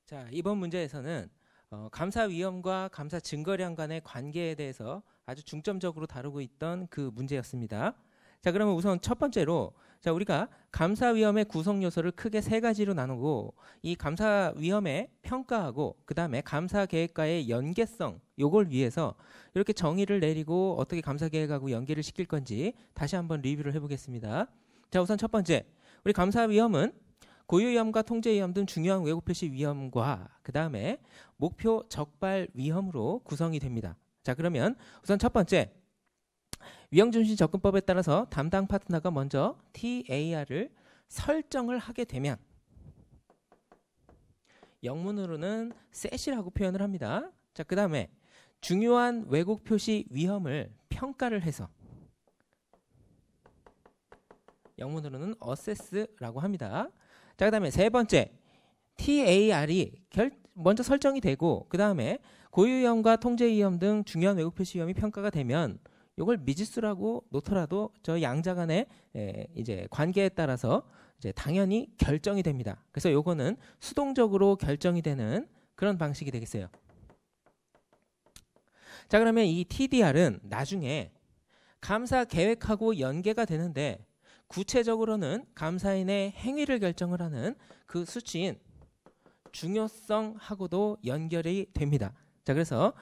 자, 이번 문제에서는 감사 위험과 감사 증거량 간의 관계에 대해서 아주 중점적으로 다루고 있던 그 문제였습니다. 자, 그러면 우선 첫 번째로 자, 우리가 감사 위험의 구성 요소를 크게 세 가지로 나누고 이 감사 위험의 평가하고 그다음에 감사 계획과의 연계성 요걸 위해서 이렇게 정의를 내리고 어떻게 감사 계획하고 연계를 시킬 건지 다시 한번 리뷰를 해보겠습니다. 자, 우선 첫 번째, 우리 감사 위험은 고유 위험과 통제 위험 등 중요한 왜곡 표시 위험과 그 다음에 목표 적발 위험으로 구성이 됩니다. 자, 그러면 우선 첫 번째, 위험중심 접근법에 따라서 담당 파트너가 먼저 TAR을 설정을 하게 되면 영문으로는 set이라고 표현을 합니다. 자, 그 다음에 중요한 왜곡 표시 위험을 평가를 해서 영문으로는 assess라고 합니다. 자, 그 다음에 세 번째, TAR이 먼저 설정이 되고 그 다음에 고유 위험과 통제 위험 등 중요한 왜곡 표시 위험이 평가가 되면 이걸 미지수라고 놓더라도 저 양자 간의 이제 관계에 따라서 이제 당연히 결정이 됩니다. 그래서 요거는 수동적으로 결정이 되는 그런 방식이 되겠어요. 자, 그러면 이 TDR은 나중에 감사 계획하고 연계가 되는데 구체적으로는 감사인의 행위를 결정을 하는 그 수치인 중요성하고도 연결이 됩니다. 자, 그래서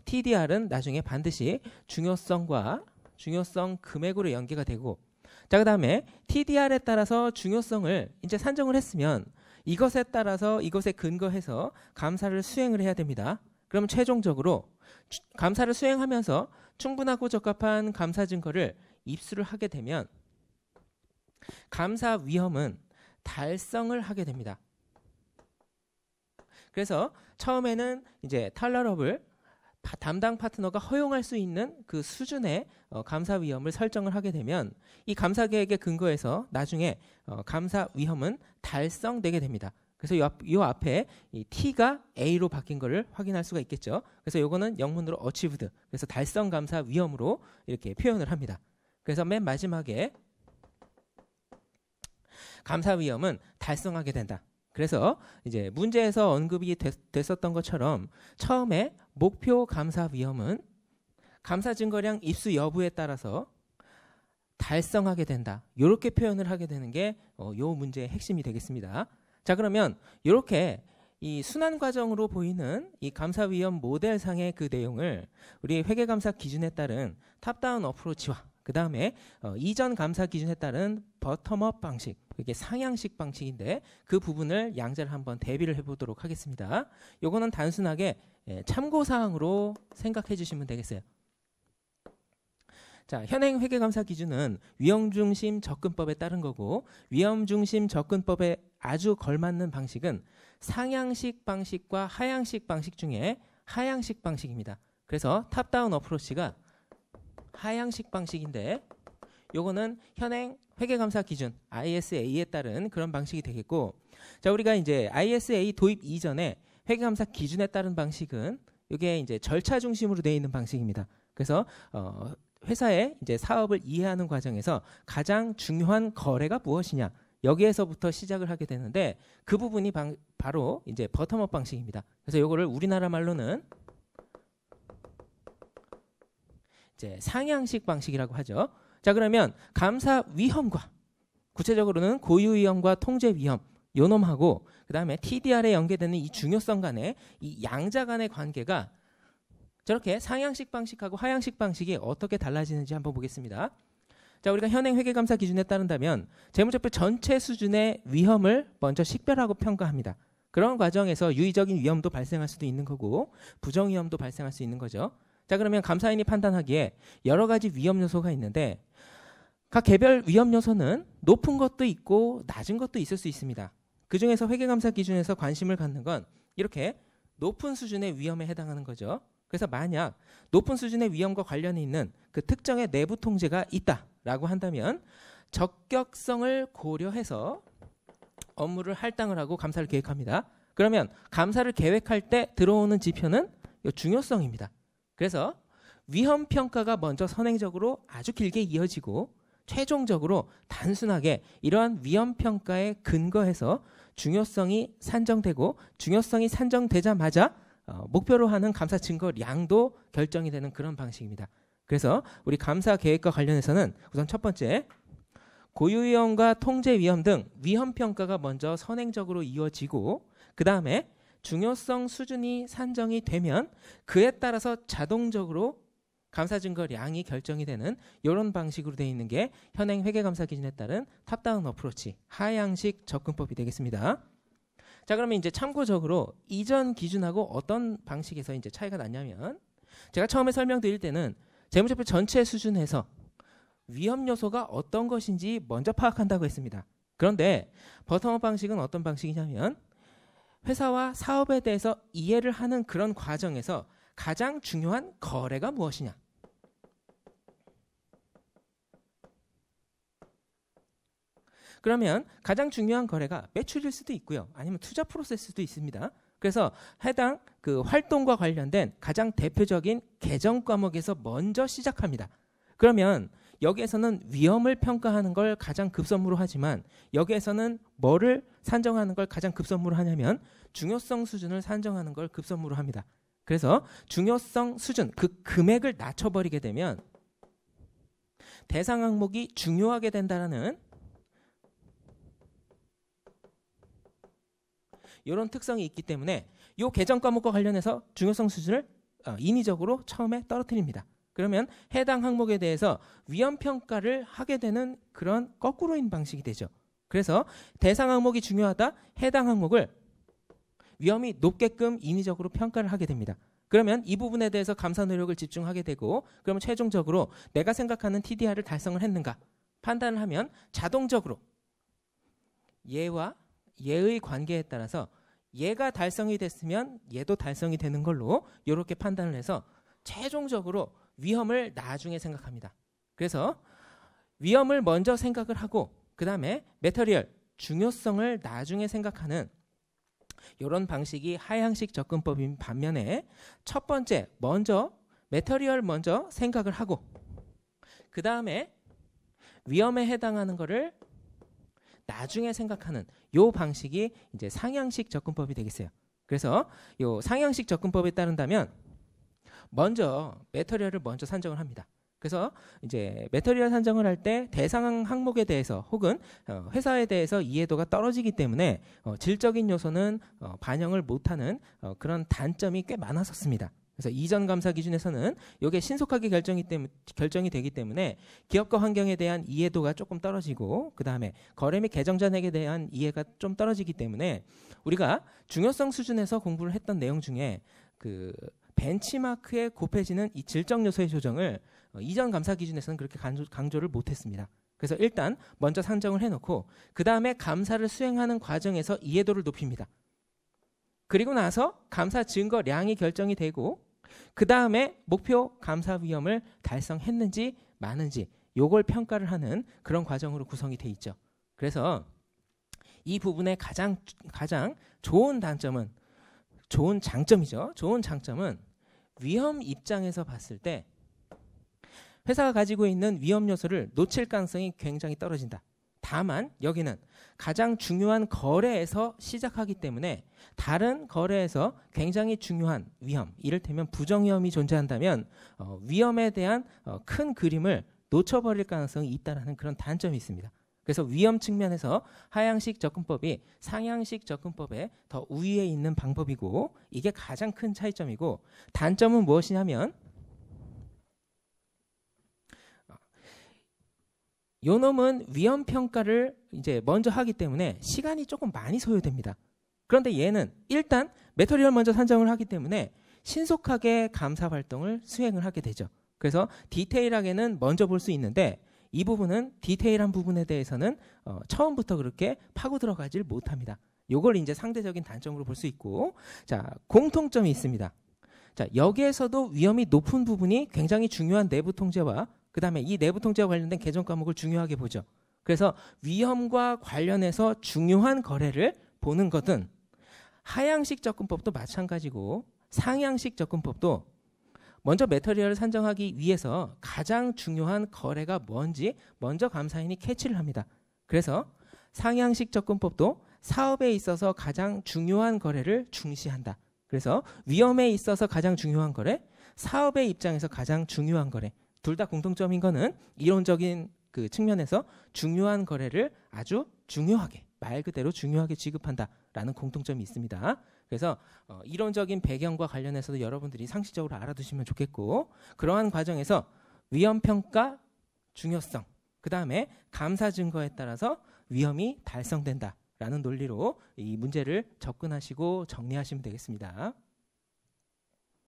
TDR은 나중에 반드시 중요성과 중요성 금액으로 연계가 되고, 자, 그 다음에 TDR에 따라서 중요성을 이제 산정을 했으면 이것에 따라서 이것에 근거해서 감사를 수행을 해야 됩니다. 그럼 최종적으로 감사를 수행하면서 충분하고 적합한 감사 증거를 입수를 하게 되면 감사 위험은 달성을 하게 됩니다. 그래서 처음에는 이제 털러럽을 담당 파트너가 허용할 수 있는 그 수준의 감사 위험을 설정을 하게 되면 이 감사 계획에 근거해서 나중에 감사 위험은 달성되게 됩니다. 그래서 요 앞에 이 T가 A로 바뀐 거를 확인할 수가 있겠죠. 그래서 요거는 영문으로 achieved, 그래서 달성 감사 위험으로 이렇게 표현을 합니다. 그래서 맨 마지막에 감사 위험은 달성하게 된다. 그래서 이제 문제에서 언급이 됐었던 것처럼 처음에 목표 감사 위험은 감사 증거량 입수 여부에 따라서 달성하게 된다. 이렇게 표현을 하게 되는 게 요 문제의 핵심이 되겠습니다. 자, 그러면 이렇게 이 순환 과정으로 보이는 이 감사 위험 모델상의 그 내용을 우리 회계감사 기준에 따른 탑다운 어프로치와 그 다음에 이전 감사 기준에 따른 버텀업 방식, 이게 상향식 방식인데 그 부분을 양자를 한번 대비를 해보도록 하겠습니다. 요거는 단순하게 참고사항으로 생각해 주시면 되겠어요. 자, 현행 회계감사 기준은 위험중심 접근법에 따른 거고, 위험중심 접근법에 아주 걸맞는 방식은 상향식 방식과 하향식 방식 중에 하향식 방식입니다. 그래서 탑다운 어프로치가 하향식 방식인데 요거는 현행 회계감사 기준 ISA에 따른 그런 방식이 되겠고, 자, 우리가 이제 ISA 도입 이전에 회계감사 기준에 따른 방식은 이게 이제 절차 중심으로 되어 있는 방식입니다. 그래서 회사의 이제 사업을 이해하는 과정에서 가장 중요한 거래가 무엇이냐, 여기에서부터 시작을 하게 되는데 그 부분이 바로 이제 버텀업 방식입니다. 그래서 요거를 우리나라 말로는 이제 상향식 방식이라고 하죠. 자, 그러면 감사 위험과 구체적으로는 고유 위험과 통제 위험 요 놈하고 그 다음에 TDR에 연계되는 이 중요성 간의 이 양자 간의 관계가 저렇게 상향식 방식하고 하향식 방식이 어떻게 달라지는지 한번 보겠습니다. 자, 우리가 현행 회계감사 기준에 따른다면 재무제표 전체 수준의 위험을 먼저 식별하고 평가합니다. 그런 과정에서 유의적인 위험도 발생할 수도 있는 거고 부정 위험도 발생할 수 있는 거죠. 자, 그러면 감사인이 판단하기에 여러 가지 위험 요소가 있는데 각 개별 위험 요소는 높은 것도 있고 낮은 것도 있을 수 있습니다. 그중에서 회계감사 기준에서 관심을 갖는 건 이렇게 높은 수준의 위험에 해당하는 거죠. 그래서 만약 높은 수준의 위험과 관련이 있는 그 특정의 내부 통제가 있다라고 한다면 적격성을 고려해서 업무를 할당을 하고 감사를 계획합니다. 그러면 감사를 계획할 때 들어오는 지표는 이 중요성입니다. 그래서 위험 평가가 먼저 선행적으로 아주 길게 이어지고 최종적으로 단순하게 이러한 위험 평가에 근거해서 중요성이 산정되고 중요성이 산정되자마자 목표로 하는 감사 증거량도 결정이 되는 그런 방식입니다. 그래서 우리 감사 계획과 관련해서는 우선 첫 번째, 고유위험과 통제위험 등 위험평가가 먼저 선행적으로 이루어지고 그 다음에 중요성 수준이 산정이 되면 그에 따라서 자동적으로 감사 증거량이 결정이 되는 이런 방식으로 되어 있는 게 현행 회계감사 기준에 따른 탑다운 어프로치, 하향식 접근법이 되겠습니다. 자, 그러면 이제 참고적으로 이전 기준하고 어떤 방식에서 이제 차이가 났냐면, 제가 처음에 설명드릴 때는 재무제표 전체 수준에서 위험 요소가 어떤 것인지 먼저 파악한다고 했습니다. 그런데 버텀업 방식은 어떤 방식이냐면, 회사와 사업에 대해서 이해를 하는 그런 과정에서 가장 중요한 거래가 무엇이냐, 그러면 가장 중요한 거래가 매출일 수도 있고요, 아니면 투자 프로세스도 있습니다. 그래서 해당 그 활동과 관련된 가장 대표적인 개정 과목에서 먼저 시작합니다. 그러면 여기에서는 위험을 평가하는 걸 가장 급선무로 하지만 여기에서는 뭐를 산정하는 걸 가장 급선무로 하냐면 중요성 수준을 산정하는 걸 급선무로 합니다. 그래서 중요성 수준, 그 금액을 낮춰버리게 되면 대상 항목이 중요하게 된다는 이런 특성이 있기 때문에 이 개정 과목과 관련해서 중요성 수준을 인위적으로 처음에 떨어뜨립니다. 그러면 해당 항목에 대해서 위험 평가를 하게 되는 그런 거꾸로인 방식이 되죠. 그래서 대상 항목이 중요하다, 해당 항목을 위험이 높게끔 인위적으로 평가를 하게 됩니다. 그러면 이 부분에 대해서 감사 노력을 집중하게 되고, 그러면 최종적으로 내가 생각하는 TDR을 달성을 했는가 판단을 하면 자동적으로 얘와 얘의 관계에 따라서 얘가 달성이 됐으면 얘도 달성이 되는 걸로 이렇게 판단을 해서 최종적으로 위험을 나중에 생각합니다. 그래서 위험을 먼저 생각을 하고 그 다음에 매터리얼, 중요성을 나중에 생각하는 이런 방식이 하향식 접근법인 반면에 첫 번째, 먼저 매터리얼 먼저 생각을 하고 그 다음에 위험에 해당하는 거를 나중에 생각하는 요 방식이 이제 상향식 접근법이 되겠어요. 그래서 요 상향식 접근법에 따른다면 먼저 매터리얼을 먼저 산정을 합니다. 그래서 이제 매터리얼 산정을 할 때 대상 항목에 대해서 혹은 회사에 대해서 이해도가 떨어지기 때문에 질적인 요소는 반영을 못하는 그런 단점이 꽤 많았었습니다. 그래서 이전 감사 기준에서는 이게 신속하게 결정이 되기 때문에 기업과 환경에 대한 이해도가 조금 떨어지고 그 다음에 거래 및 계정 잔액에 대한 이해가 좀 떨어지기 때문에 우리가 중요성 수준에서 공부를 했던 내용 중에 그 벤치마크에 곱해지는 이 질적 요소의 조정을 이전 감사 기준에서는 그렇게 강조를 못했습니다. 그래서 일단 먼저 산정을 해놓고 그 다음에 감사를 수행하는 과정에서 이해도를 높입니다. 그리고 나서 감사 증거량이 결정이 되고 그 다음에 목표 감사 위험을 달성했는지 마는지 요걸 평가를 하는 그런 과정으로 구성이 돼 있죠. 그래서 이 부분의 가장 좋은 단점은, 좋은 장점이죠. 좋은 장점은 위험 입장에서 봤을 때 회사가 가지고 있는 위험 요소를 놓칠 가능성이 굉장히 떨어진다. 다만 여기는 가장 중요한 거래에서 시작하기 때문에 다른 거래에서 굉장히 중요한 위험, 이를테면 부정위험이 존재한다면 위험에 대한 큰 그림을 놓쳐버릴 가능성이 있다는 그런 단점이 있습니다. 그래서 위험 측면에서 하향식 접근법이 상향식 접근법에 더 우위에 있는 방법이고 이게 가장 큰 차이점이고, 단점은 무엇이냐면 요 놈은 위험 평가를 이제 먼저 하기 때문에 시간이 조금 많이 소요됩니다. 그런데 얘는 일단 매터리얼 먼저 산정을 하기 때문에 신속하게 감사 활동을 수행을 하게 되죠. 그래서 디테일하게는 먼저 볼 수 있는데 이 부분은 디테일한 부분에 대해서는 처음부터 그렇게 파고 들어가질 못합니다. 요걸 이제 상대적인 단점으로 볼 수 있고, 자, 공통점이 있습니다. 자, 여기에서도 위험이 높은 부분이 굉장히 중요한 내부 통제와 그 다음에 이 내부 통제와 관련된 개정 과목을 중요하게 보죠. 그래서 위험과 관련해서 중요한 거래를 보는 것은 하향식 접근법도 마찬가지고 상향식 접근법도 먼저 매터리얼을 산정하기 위해서 가장 중요한 거래가 뭔지 먼저 감사인이 캐치를 합니다. 그래서 상향식 접근법도 사업에 있어서 가장 중요한 거래를 중시한다. 그래서 위험에 있어서 가장 중요한 거래, 사업의 입장에서 가장 중요한 거래. 둘 다 공통점인 거는 이론적인 그 측면에서 중요한 거래를 아주 중요하게, 말 그대로 중요하게 취급한다라는 공통점이 있습니다. 그래서 이론적인 배경과 관련해서도 여러분들이 상식적으로 알아두시면 좋겠고, 그러한 과정에서 위험평가 중요성, 그 다음에 감사 증거에 따라서 위험이 달성된다라는 논리로 이 문제를 접근하시고 정리하시면 되겠습니다.